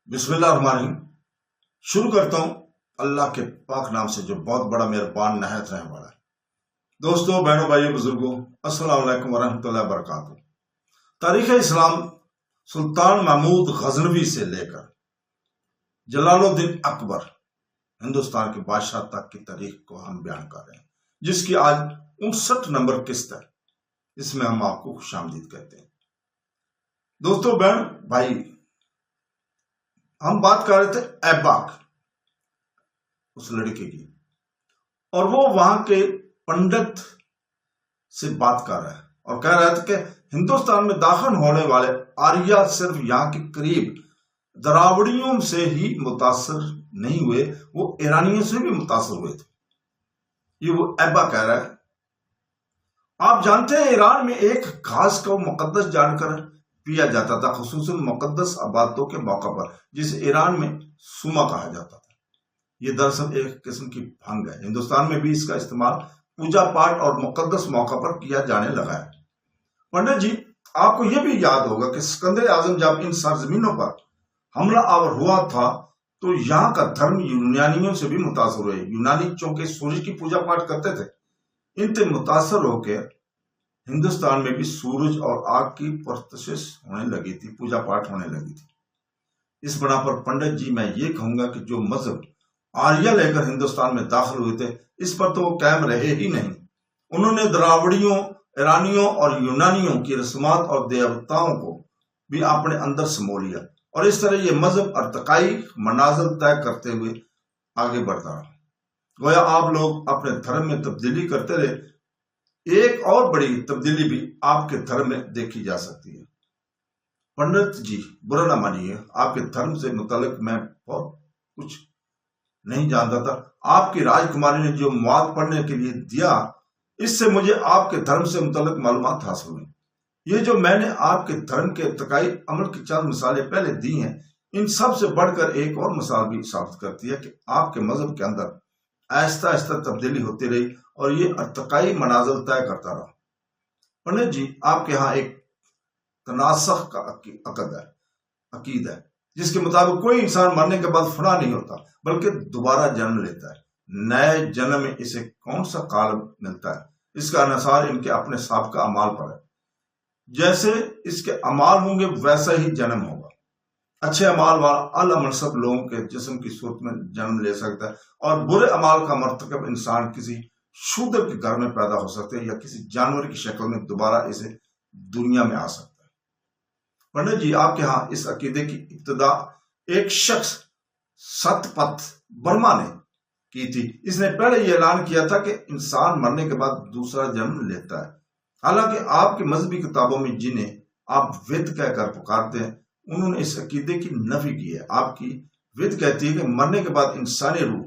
بسم اللہ الرحمن الرحیم۔ شروع کرتا ہوں اللہ کے پاک نام سے جو بہت بڑا مہربان نہایت رحم والا ہے۔ دوستو، بہنوں، بھائیوں، بزرگوں، السلام علیکم ورحمۃ اللہ وبرکاتہ۔ تاریخ اسلام سلطان محمود غزنوی سے لے کر جلال الدین اکبر ہندوستان کے بادشاہ تک کی تاریخ کو ہم بیان کر رہے ہیں، جس کی آج 59 نمبر قسط ہے۔ اس میں ہم آپ کو خوش آمدید کہتے ہیں۔ دوستو، بہن، بھائی، ہم بات کر رہے تھے ایباک، اس لڑکے کی، اور وہ وہاں کے پنڈت سے بات کر رہا ہے اور کہہ رہا تھا کہ ہندوستان میں داخل ہونے والے آریہ صرف یہاں کے قریب دراوڑیوں سے ہی متاثر نہیں ہوئے، وہ ایرانیوں سے بھی متاثر ہوئے تھے۔ یہ وہ ایبا کہہ رہا ہے۔ آپ جانتے ہیں ایران میں ایک گھاس کو مقدس جان کر پیا جاتا تھا، خصوصاً مقدس عبادتوں کے موقع پر، جسے ایران میں سوما کہا جاتا تھا۔ یہ دراصل ایک قسم کی بھنگ ہے۔ ہندوستان میں بھی اس کا استعمال پوجا پاٹ اور مقدس موقع پر کیا جانے لگا ہے۔ پنڈت جی، آپ کو یہ بھی یاد ہوگا کہ سکندر اعظم جب ان سرزمینوں پر حملہ آور ہوا تھا تو یہاں کا دھرم یونانیوں سے بھی متاثر ہوئے۔ یونانی چونکہ سورج کی پوجا پاٹ کرتے تھے، ان سے متاثر ہو کے ہندوستان میں بھی سورج اور آگ کی پرستش ہونے لگی تھی، پوجا پاٹ ہونے لگی تھی۔ اس بنا پر پنڈت جی، میں یہ کہوں گا کہ جو مذہب آریہ لے کر ہندوستان میں داخل ہوئے تھے، اس پر تو وہ قائم رہے ہی نہیں۔ انہوں نے دراوڑیوں، ایرانیوں اور یونانیوں کی رسومات اور دیوتاؤں کو بھی اپنے اندر سمو لیا، اور اس طرح یہ مذہب ارتقائی منازل طے کرتے ہوئے آگے بڑھتا رہا۔ گویا آپ لوگ اپنے دھرم میں تبدیلی کرتے رہے۔ ایک اور بڑی تبدیلی بھی آپ کے دھرم میں دیکھی جا سکتی ہے۔ پنڈت جی، برا نہ مانیے، آپ کے دھرم سے متعلق میں بہت کچھ نہیں جانتا تھا۔ آپ کی راجکماری نے جو مواد پڑھنے کے لیے دیا، اس سے مجھے آپ کے دھرم سے متعلق معلومات حاصل ہوئی۔ یہ جو میں نے آپ کے دھرم کے ارتقائی عمل کی چند مثالیں پہلے دی ہیں، ان سب سے بڑھ کر ایک اور مثال بھی ثابت کرتی ہے کہ آپ کے مذہب کے اندر آہستہ آہستہ تبدیلی ہوتی رہی اور یہ ارتقائی منازل طے کرتا رہا۔ پنڈت جی، آپ کے ہاں ایک تناسخ کا عقید ہے، جس کے مطابق کوئی انسان مرنے کے بعد فنا نہیں ہوتا، بلکہ دوبارہ جنم لیتا ہے۔ نئے جنم میں اسے کون سا کال ملتا ہے، اس کا انحصار ان کے اپنے سابقہ اعمال پر ہے۔ جیسے اس کے اعمال ہوں گے، ویسا ہی جنم ہوگا۔ اچھے اعمال والا اعلیٰ منصب لوگوں کے جسم کی صورت میں جنم لے سکتا ہے، اور برے اعمال کا مرتکب انسان کسی شودر کے گھر میں پیدا ہو سکتے ہیں یا کسی جانور کی شکل میں دوبارہ اسے دنیا میں آ سکتا ہے۔ پنڈت جی، آپ کے ہاں اس عقیدے کی ابتدا ایک شخص ست پتھ برما نے کی تھی۔ اس نے پہلے یہ اعلان کیا تھا کہ انسان مرنے کے بعد دوسرا جنم لیتا ہے۔ حالانکہ آپ کی مذہبی کتابوں میں جنہیں آپ وید کہہ کر پکارتے ہیں، انہوں نے اس عقیدے کی نفی کی ہے۔ آپ کی وید کہتی ہے کہ مرنے کے بعد انسانی روح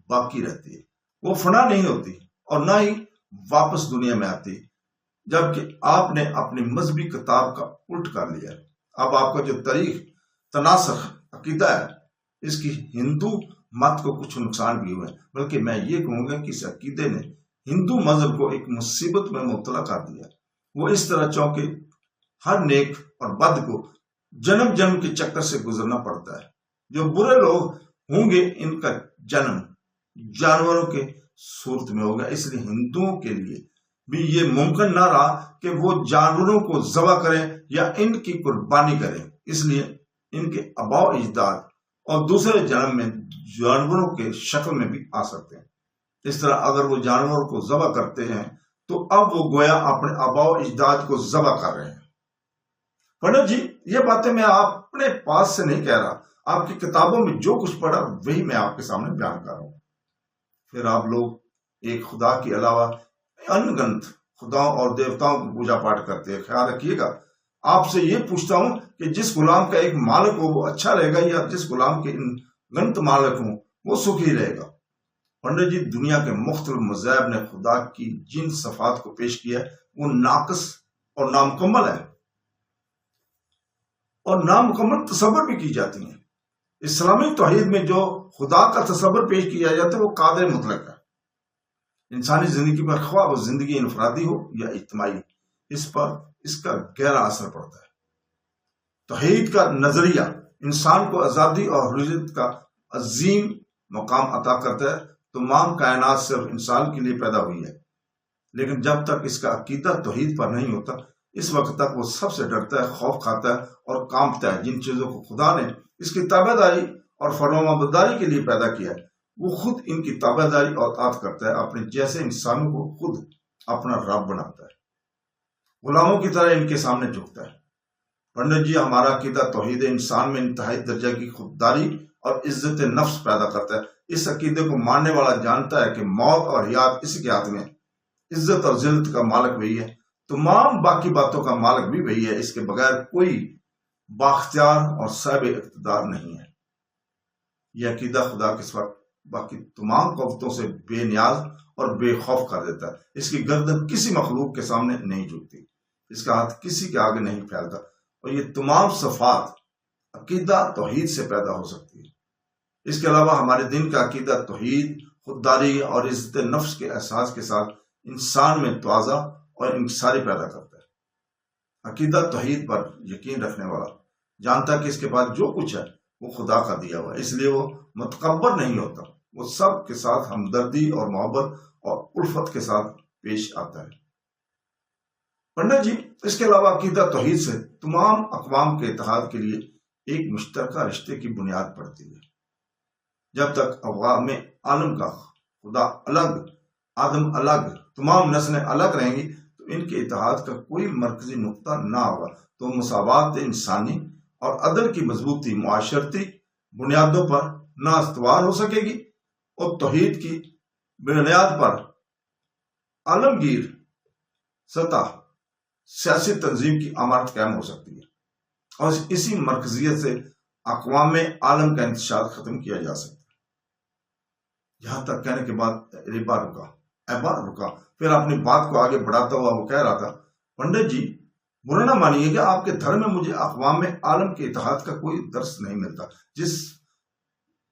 باقی رہتی ہے، وہ فنا نہیں ہوتی اور نہ ہی واپس دنیا میں آتی، جبکہ آپ نے اپنی مذہبی کتاب کا الٹ کر لیا۔ اب آپ کا جو تاریخ تناسخ عقیدہ ہے، اس کی ہندو مت کو کچھ نقصان بھی ہوئے، بلکہ میں یہ کہوں گا کہ اس عقیدے نے ہندو مذہب کو ایک مصیبت میں مبتلا کر دیا۔ وہ اس طرح چونکہ ہر نیک اور بد کو جنم جنم کے چکر سے گزرنا پڑتا ہے۔ جو برے لوگ ہوں گے، ان کا جنم جانوروں کے صورت میں ہوگا۔ اس لیے ہندوؤں کے لیے بھی یہ ممکن نہ رہا کہ وہ جانوروں کو ذبح کریں یا ان کی قربانی کریں۔ اس لیے ان کے آباء و اجداد اور دوسرے جنم میں جانوروں کے شکل میں بھی آ سکتے ہیں۔ اس طرح اگر وہ جانوروں کو ذبح کرتے ہیں تو اب وہ گویا اپنے آباء و اجداد کو ذبح کر رہے ہیں۔ پنڈت جی، یہ باتیں میں اپنے پاس سے نہیں کہہ رہا، آپ کی کتابوں میں جو کچھ پڑھا وہی میں آپ کے سامنے بیان کر رہا ہوں۔ پھر آپ لوگ ایک خدا کے علاوہ انگنت خداؤں اور دیوتاؤں کی پوجا پاٹ کرتے ہیں۔ خیال رکھیے گا، آپ سے یہ پوچھتا ہوں کہ جس غلام کا ایک مالک ہو وہ اچھا رہے گا، یا جس غلام کے انگنت مالک ہوں وہ سکھی رہے گا؟ پنڈت جی، دنیا کے مختلف مذاہب نے خدا کی جن صفات کو پیش کیا ہے، وہ ناقص اور نامکمل ہے، اور نامکمل تصور بھی کی جاتی ہیں۔ اسلامی توحید میں جو خدا کا تصور پیش کیا جاتا ہے وہ قادر مطلق ہے۔ انسانی زندگی پر خواہ وہ زندگی انفرادی ہو یا اجتماعی، اس پر اس کا گہرا اثر پڑتا ہے۔ توحید کا نظریہ انسان کو آزادی اور حریت کا عظیم مقام عطا کرتا ہے۔ تمام کائنات صرف انسان کے لیے پیدا ہوئی ہے، لیکن جب تک اس کا عقیدہ توحید پر نہیں ہوتا، اس وقت تک وہ سب سے ڈرتا ہے، خوف کھاتا ہے اور کانپتا ہے۔ جن چیزوں کو خدا نے اس کی تابع داری اور فرمانبرداری کے لیے پیدا کیا ہے، وہ خود ان کی تابع داری اور اطاعت کرتا ہے، اپنے جیسے انسانوں کو خود اپنا رب بناتا ہے، غلاموں کی طرح ان کے سامنے جھکتا ہے۔ پنڈت جی، ہمارا عقیدہ توحید انسان میں انتہائی درجہ کی خودداری اور عزت نفس پیدا کرتا ہے۔ اس عقیدے کو ماننے والا جانتا ہے کہ موت اور حیات اسی کے ہاتھ میں ہے، عزت اور ذلت کا مالک وہی ہے، تمام باقی باتوں کا مالک بھی وہی ہے، اس کے بغیر کوئی بااختیار اور صاحب اقتدار نہیں ہے۔ یہ عقیدہ خدا کے وقت باقی تمام قوتوں سے بے نیاز اور بے خوف کر دیتا ہے۔ اس کی گردن کسی مخلوق کے سامنے نہیں جھکتی، اس کا ہاتھ کسی کے آگے نہیں پھیلتا، اور یہ تمام صفات عقیدہ توحید سے پیدا ہو سکتی ہے۔ اس کے علاوہ ہمارے دین کا عقیدہ توحید، خودداری اور عزت نفس کے احساس کے ساتھ انسان میں تواضع اور انکساری پیدا کرتا ہے۔ عقیدہ توحید پر یقین رکھنے والا جانتا ہے کہ اس کے بعد جو کچھ ہے وہ خدا کا دیا ہوا ہے، اس لیے وہ متکبر نہیں ہوتا، وہ سب کے ساتھ ہمدردی اور محبت اور الفت کے ساتھ پیش آتا ہے۔ پنڈت جی، اس کے علاوہ عقیدہ توحید سے تمام اقوام کے اتحاد کے لیے ایک مشترکہ رشتے کی بنیاد پڑتی ہے۔ جب تک اقوام عالم کا خدا الگ، آدم الگ، تمام نسلیں الگ رہیں گی تو ان کے اتحاد کا کوئی مرکزی نقطہ نہ ہوگا، تو مساوات انسانی اور عدل کی مضبوطی معاشرتی بنیادوں پر نہ استوار ہو سکے گی، اور توحید کی بنیاد پر عالمگیر سطح سیاسی تنظیم کی عمارت قائم ہو سکتی ہے، اور اسی مرکزیت سے اقوام عالم کا انتشار ختم کیا جا سکتا ہے۔ یہاں تک کہنے کے بعد ایبا رکا، پھر اپنی بات کو آگے بڑھاتا ہوا وہ کہہ رہا تھا، پنڈت جی، برا نہ مانیے کہ آپ کے دھرم میں مجھے اقوام عالم کے اتحاد کا کوئی درس نہیں ملتا، جس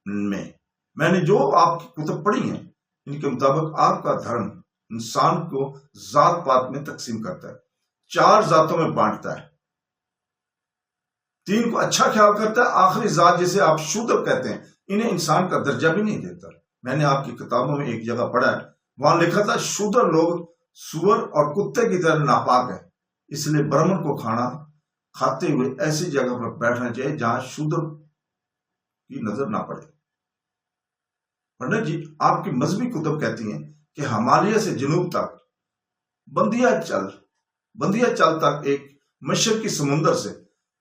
میں نے جو آپ کی کتب پڑھی ہیں ان کے مطابق آپ کا دھرم انسان کو ذات پات میں تقسیم کرتا ہے، 4 ذاتوں میں بانٹتا ہے، 3 کو اچھا خیال کرتا ہے، آخری ذات جسے آپ شودر کہتے ہیں انہیں انسان کا درجہ بھی نہیں دیتا۔ میں نے آپ کی کتابوں میں ایک جگہ پڑھا ہے، وہاں لکھا تھا شودر لوگ سور اور کتے کی طرح ناپاک ہیں، اس لیے برہمن کو کھانا کھاتے ہوئے ایسی جگہ پر بیٹھنا چاہیے جہاں شودر کی نظر نہ پڑے۔ پنڈت جی، آپ کی مذہبی کتب کہتی ہیں کہ ہمالیہ سے جنوب تک بندیا چل تک ایک مشرقی سمندر سے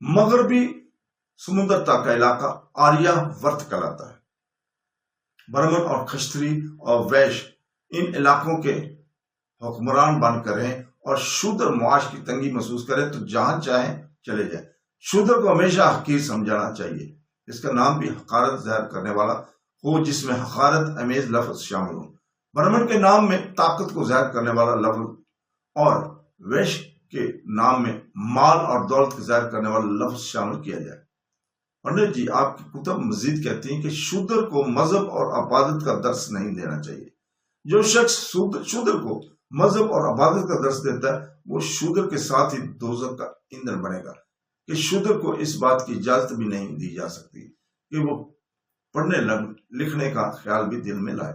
مغربی سمندر تک کا علاقہ آریہ ورت کہلاتا ہے۔ برہمن اور کھشتری اور ویش ان علاقوں کے حکمران بن کر رہیں، اور شودر معاش کی تنگی محسوس کرے تو جہاں چاہیں چلے جائیں۔ شودر کو ہمیشہ حقیر سمجھانا چاہیے، اس کا نام بھی حقارت ظاہر کرنے والا ہو جس میں حقارت امیز لفظ شامل ہو۔ برہمن کے نام میں طاقت کو ظاہر کرنے والا لفظ، اور ویش کے نام میں مال اور دولت کو ظاہر کرنے والا لفظ شامل کیا جائے۔ پنڈت جی، آپ کی کتب مزید کہتی ہیں کہ شودر کو مذہب اور عبادت کا درس نہیں دینا چاہیے۔ جو شخص شودر کو مذہب اور عبادت کا درس دیتا ہے وہ شودر کے ساتھ ہی دوزخ کا ایندھن بنے گا، کہ شودر کو اس بات کی اجازت بھی نہیں دی جا سکتی کہ وہ پڑھنے لکھنے کا خیال بھی دل میں لائے۔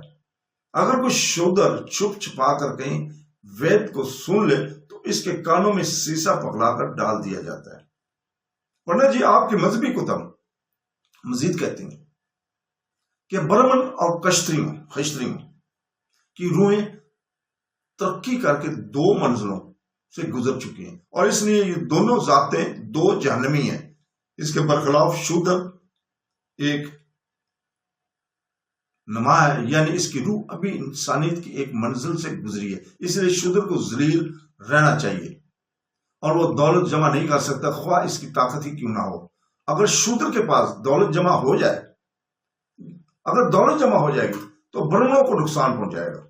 اگر کوئی شودر چھپ چھپا کر کہیں وید کو سن لے تو اس کے کانوں میں سیسا پگلا کر ڈال دیا جاتا ہے۔ پنڈت جی، آپ کی مذہبی کتب مزید کہتی ہیں کہ برہمن اور کھشتریوں کی روحیں ترقی کر کے 2 منزلوں سے گزر چکی ہیں، اور اس لیے یہ دونوں ذاتیں 2 جہنمی ہیں۔ اس کے برخلاف شودر ایک نما ہے، یعنی اس کی روح ابھی انسانیت کی ایک منزل سے گزری ہے، اس لیے شودر کو ذلیل رہنا چاہیے، اور وہ دولت جمع نہیں کر سکتا خواہ اس کی طاقت ہی کیوں نہ ہو۔ اگر شودر کے پاس دولت جمع ہو جائے گی تو برہمنوں کو نقصان پہنچائے گا۔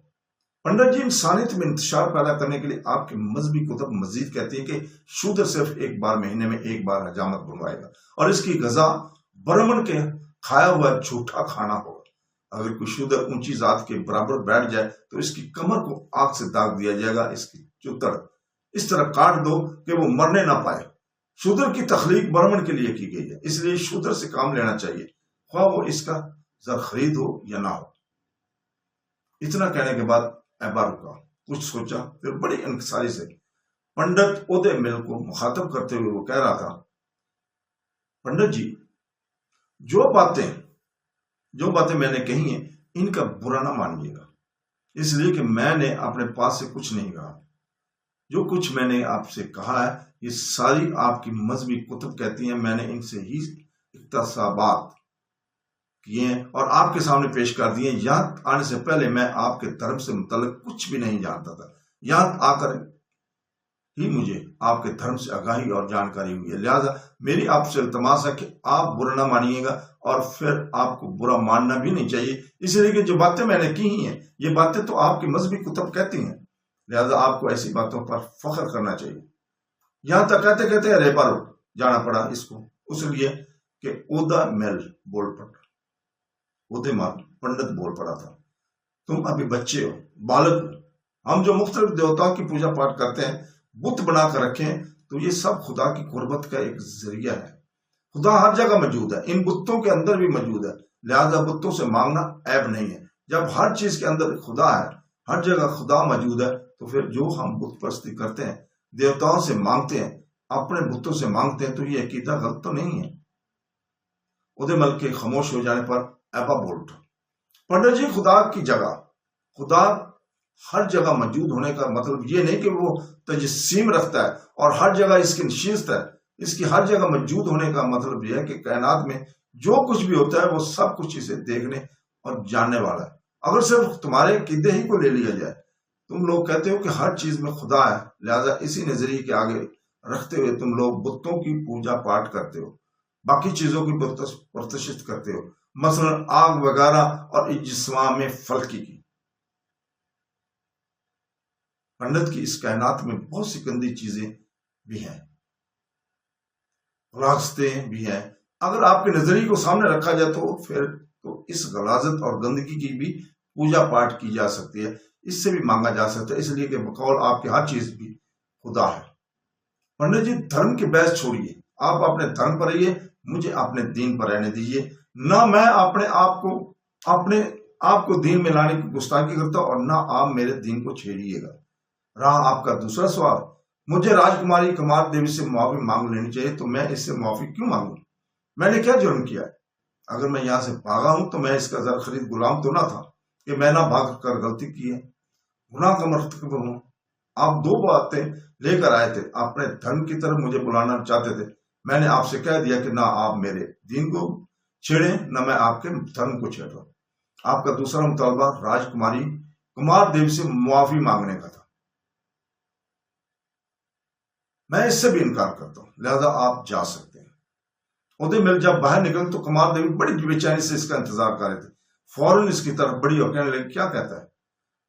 پنڈت جی، انسانیت میں انتشار پیدا کرنے کے لیے آپ کی مذہبی کتب مزید کہتی ہیں کہ شودر صرف ایک بار مہینے میں ایک بار حجامت بنوائے گا، اور اس کی غذا برہمن کے کھایا ہوا جھوٹا کھانا ہوگا۔ اگر کوئی شودر اونچی ذات کے برابر بیٹھ جائے تو اس کی کمر کو آگ سے داغ دیا جائے گا، اس کی چتر اس طرح کاٹ دو کہ وہ مرنے نہ پائے۔ شودر کی تخلیق برہمن کے لیے کی گئی ہے، اس لیے شودر سے کام لینا چاہیے، خواہ وہ اس کا زر خرید ہو یا نہ ہو۔ اتنا کہنے کے بعد ایبا رکا، کچھ سوچا، پھر بڑی انکساری سے پنڈت اودے مل کو مخاطب کرتے ہوئے وہ کہہ رہا تھا، پنڈت جی، جو باتیں میں نے کہی ہیں ان کا برا نہ مانیے گا، اس لیے کہ میں نے اپنے پاس سے کچھ نہیں کہا۔ جو کچھ میں نے آپ سے کہا ہے یہ ساری آپ کی مذہبی کتب کہتی ہیں، میں نے ان سے ہی اقتباسات کیے ہیں اور آپ کے سامنے پیش کر دیے۔ یہاں آنے سے پہلے میں آپ کے دھرم سے متعلق کچھ بھی نہیں جانتا تھا، یہاں آ کر ہی مجھے آپ کے دھرم سے آگاہی اور جانکاری ہوئی ہے، لہذا میری آپ سے التماس ہے کہ آپ برا نہ مانیے گا، اور پھر آپ کو برا ماننا بھی نہیں چاہیے، اس لیے کہ جو باتیں میں نے کی ہیں یہ باتیں تو آپ کی مذہبی کتب کہتی ہیں، لہذا آپ کو ایسی باتوں پر فخر کرنا چاہیے۔ یہاں تک کہتے کہتے ریپا رک جانا پڑا اس کو، اس لیے کہ اودا میل بول پڑا، اودے مال پنڈت بول پڑا تھا، تم ابھی بچے ہو، بالغ ہو، ہم جو مختلف دیوتاؤں کی پوجا پاٹ کرتے ہیں، بت بنا کر رکھیں، تو یہ سب خدا کی قربت کا ایک ذریعہ ہے۔ خدا ہر جگہ موجود ہے، ان بتوں کے اندر بھی موجود ہے، لہذا بتوں سے مانگنا عیب نہیں ہے۔ جب ہر چیز کے اندر خدا ہے، ہر جگہ خدا موجود ہے، تو پھر جو ہم بت پرستی کرتے ہیں، دیوتاؤں سے مانگتے ہیں، اپنے بتوں سے مانگتے ہیں، تو یہ عقیدہ غلط تو نہیں ہے۔ اودے مل کے خاموش ہو جانے پر ایبا بول اٹھا، پنڈت جی، خدا کی جگہ، خدا ہر جگہ موجود ہونے کا مطلب یہ نہیں کہ وہ تجسیم رکھتا ہے اور ہر جگہ اس کی نشست ہے، اس کی ہر جگہ موجود ہونے کا مطلب یہ ہے کہ کائنات میں جو کچھ بھی ہوتا ہے وہ سب کچھ اسے دیکھنے اور جاننے والا ہے۔ اگر صرف تمہارے عقیدے ہی کو لے لیا جائے، تم لوگ کہتے ہو کہ ہر چیز میں خدا ہے، لہذا اسی نظریے کے آگے رکھتے ہوئے تم لوگ بتوں کی پوجا پاٹ کرتے ہو، باقی چیزوں کی پرستش کرتے ہو، مثلا آگ وغیرہ اور اجسام فلکی کی۔ پنڈت کی اس کائنات میں بہت سی گندی چیزیں بھی ہیں، غلاظتیں بھی ہیں، اگر آپ کے نظریے کو سامنے رکھا جائے تو پھر تو اس غلاظت اور گندگی کی بھی پوجا پاٹ کی جا سکتی ہے، اس سے بھی مانگا جا سکتا ہے، اس لیے کہ بقول آپ کی ہر چیز بھی خدا ہے۔ پنڈت جی، دھرم کی بحث چھوڑیے، آپ اپنے دھرم پر رہیے، مجھے اپنے دین پر رہنے دیجیے، نہ میں اپنے آپ کو دین میں لانے کی گستاخی کرتا اور نہ آپ میرے دین کو چھیڑیے گا۔ رہا آپ کا دوسرا سوال، مجھے راجکماری کمار دیوی سے معافی مانگ لینی چاہیے، تو میں اس سے معافی کیوں مانگوں؟ میں نے کیا جرم کیا ہے؟ اگر میں یہاں سے بھاگا ہوں تو میں اس کا زر خرید غلام تو نہ تھا کہ میں نہ بھاگ کر غلطی کی ہے، گناہ کا مرتکب ہوں۔ آپ دو باتیں لے کر آئے تھے، اپنے دھرم کی طرف مجھے بلانا چاہتے تھے، میں نے آپ سے کہہ دیا کہ نہ آپ میرے دین کو چھیڑیں نہ میں آپ کے دھرم کو چھیڑ رہا ہوں۔ آپ کا دوسرا مطالبہ راجکماری کمار دیوی سے معافی مانگنے کا تھا، میں اس سے بھی انکار کرتا ہوں، لہذا آپ جا سکتے ہیں۔ اودے مل جب باہر نکل تو کمار دیوی بڑی بے چینی سے اس کا انتظار کر رہے تھے، فوراً اس کی طرف بڑی اور کہنے لگی، کیا کہتا ہے؟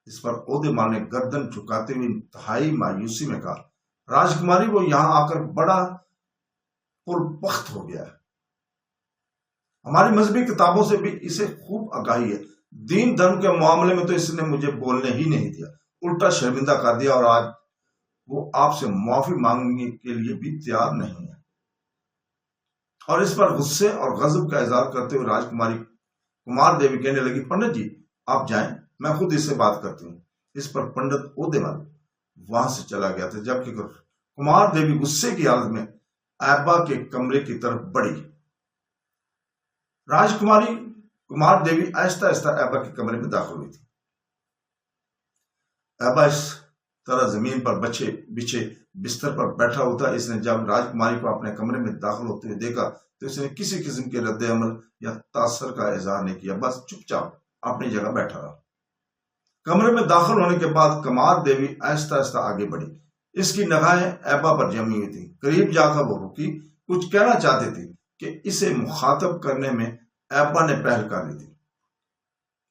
اس پر اودے مال نے گردن جھکاتے ہوئے انتہائی مایوسی میں کہا، راجکماری وہ یہاں آ کر بڑا پربخت ہو گیا ہے، ہماری مذہبی کتابوں سے بھی اسے خوب آگاہی ہے، دین دھرم کے معاملے میں تو اس نے مجھے بولنے ہی نہیں دیا، الٹا شرمندہ کر دیا، اور آج وہ آپ سے معافی مانگنے کے لیے بھی تیار نہیں ہے۔ اور اس پر غصے اور غضب کا اظہار کرتے ہوئے راجکماری کمار دیوی کہنے لگی، پنڈت جی آپ جائیں، میں خود اس سے بات کرتی ہوں۔ اس پر پنڈت اودے مل وہاں سے چلا گیا تھا، جبکہ کمار دیوی غصے کی حالت میں ایبا کے کمرے کی طرف بڑھی۔ راجکماری کمار دیوی آہستہ آہستہ ایبا کے کمرے میں داخل ہوئی تھی۔ ایبا اس طرح زمین پر بچھے بستر پر بیٹھا ہوتا، اس نے جب راجکماری کو اپنے کمرے میں داخل ہوتے ہوئے دیکھا تو اس نے کسی قسم کے رد عمل یا تاثر کا اظہار نہیں کیا، بس چپ چاپ اپنی جگہ بیٹھا رہا۔ کمرے میں داخل ہونے کے بعد کمار دیوی آہستہ آہستہ آگے بڑھی، اس کی نگاہیں ایبا پر جمی ہوئی تھی، قریب جا کر وہ رکی، کچھ کہنا چاہتی تھی کہ اسے مخاطب کرنے میں ایبا نے پہل کر لی تھی۔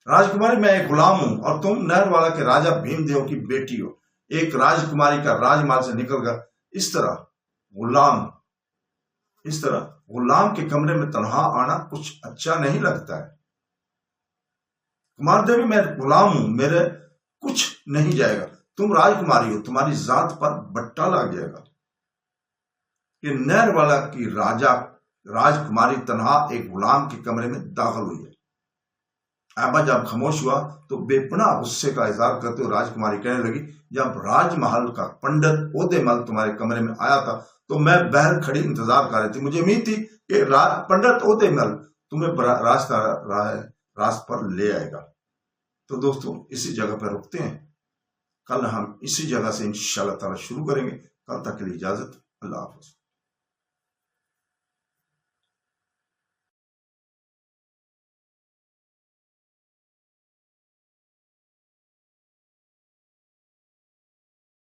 راجکماری، میں ایک غلام ہوں اور تم نہر والا کے راجا بھیم دیو کی بیٹی ہو، ایک راجکماری کا راج مال سے نکل کر اس طرح غلام کے کمرے میں تنہا آنا کچھ اچھا نہیں لگتا ہے۔ کمار دیوی، میں غلام ہوں، میرے کچھ نہیں جائے گا، تم راجکماری ہو، تمہاری ذات پر بٹا لگ جائے گا۔ کہ نہر والا کی راجکماری تنہا ایک غلام کے کمرے میں داخل ہوئی ہے۔ احمد جب خاموش ہوا تو بے پناہ غصے کا اظہار کرتے ہوئے راجکماری کہنے لگی، جب راج محل کا پنڈت عہدے مل تمہارے کمرے میں آیا تھا تو میں باہر کھڑی انتظار کر رہی تھی۔ مجھے امید تھی کہ پنڈت عہدے مل تمہیں راست پر لے آئے گا۔ تو دوستو اسی جگہ پر رکتے ہیں، کل ہم اسی جگہ سے انشاءاللہ تعالی شروع کریں گے۔ کل تک کے لیے اجازت، اللہ حافظ۔